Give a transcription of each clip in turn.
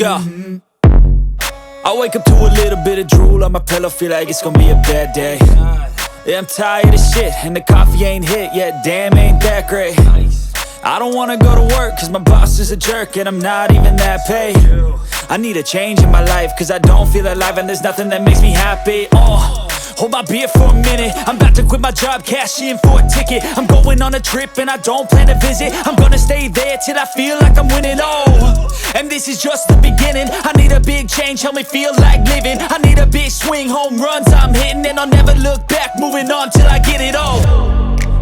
Yeah. I wake up to a little bit of drool on my pillow, feel like it's gonna be a bad day. Yeah, I'm tired of shit, and the coffee ain't hit yet, damn, ain't that great. I don't wanna go to work, cause my boss is a jerk, and I'm not even that paid. I need a change in my life, cause I don't feel alive, and there's nothing that makes me happy. Hold my beer for a minute, I'm about to quit my job, cash in for a ticket. I'm going on a trip and I don't plan to visit. I'm gonna stay there till I feel like I'm winning, and this is just the beginning. I need a big change, help me feel like living. I need a big swing, home runs I'm hitting, and I'll never look back, moving on till I get it all.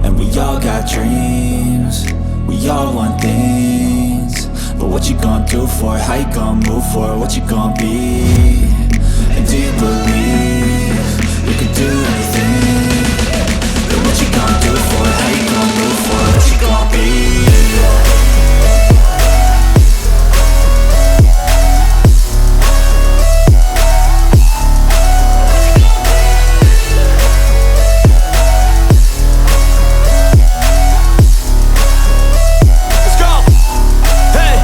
And we all got dreams, we all want things, but what you gonna do for it? How you gonna move for it? What you gonna be? And do you believe you can do anything? But what you gonna do for it? How you gonna move for it? What you gonna be? Let's go! Hey!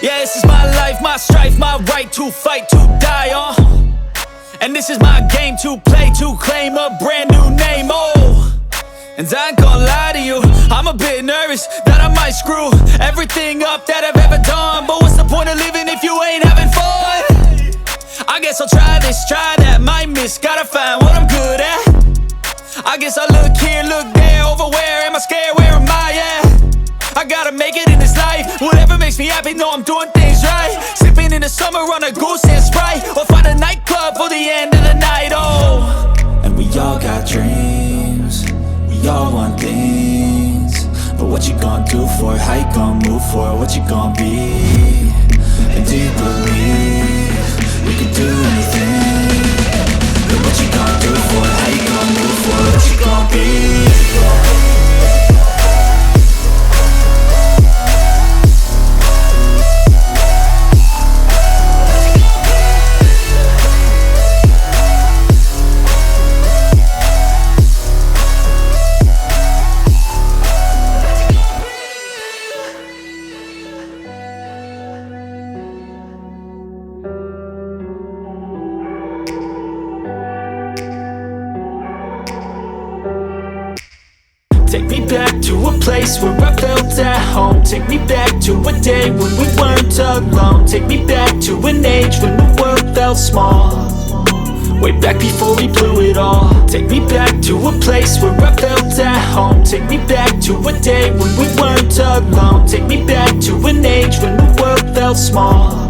Yeah, this is my life, my strife, my right to fight, to die on. And this is my game to play, to claim a brand new name, And I ain't gonna lie to you, I'm a bit nervous that I might screw everything up that I've ever done. But what's the point of living if you ain't having fun? I guess I'll try this, try that, might miss, gotta find what I'm good at. I guess I look here, look there, over where am I scared, where am I at? I gotta make it in this life, whatever makes me happy, know I'm doing things right. Sipping in the summer on a goose and Sprite, or find a nightclub for the end of the night, And we all got dreams, we all want things, but what you gonna do for it? How you gonna move for it? What you gonna be? And do you believe you can do anything? But what you gonna do for it? How you gonna move for it? What you gonna be? Take me back to a place where I felt at home. Take me back to a day when we weren't alone. Take me back to an age when the world felt small, way back before we blew it all. Take me back to a place where I felt at home. Take me back to a day when we weren't alone. Take me back to an age when the world felt small,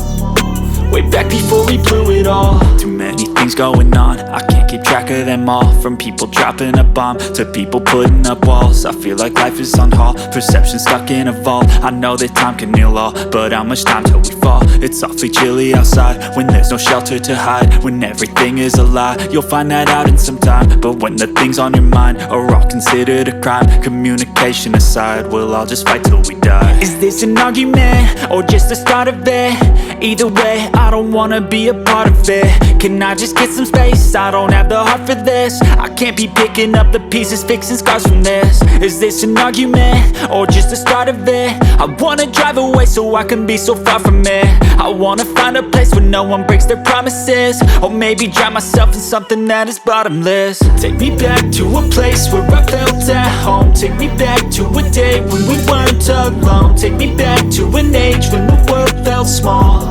way back before we blew it all. Too many things going on, I can't keep track of them all. From people dropping a bomb to people putting up walls. I feel like life is on hold, perception stuck in a vault. I know that time can heal all, but how much time till we fall? It's awfully chilly outside when there's no shelter to hide. When everything is a lie, you'll find that out in some time. But when the things on your mind are all considered a crime, communication aside, we'll all just fight till we die. Is this an argument or just the start of it? Either way, I don't wanna be a part of it. Can I just get some space? I don't have the heart for this. I can't be picking up the pieces, fixing scars from this. Is this an argument or just the start of it? I wanna drive away so I can be so far from it. I wanna find a place where no one breaks their promises, or maybe drown myself in something that is bottomless. Take me back to a place where I felt at home. Take me back to a day when we weren't alone. Take me back to an age when the world felt small,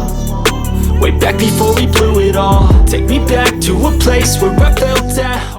way back before we blew it all. Take me back to a place where I felt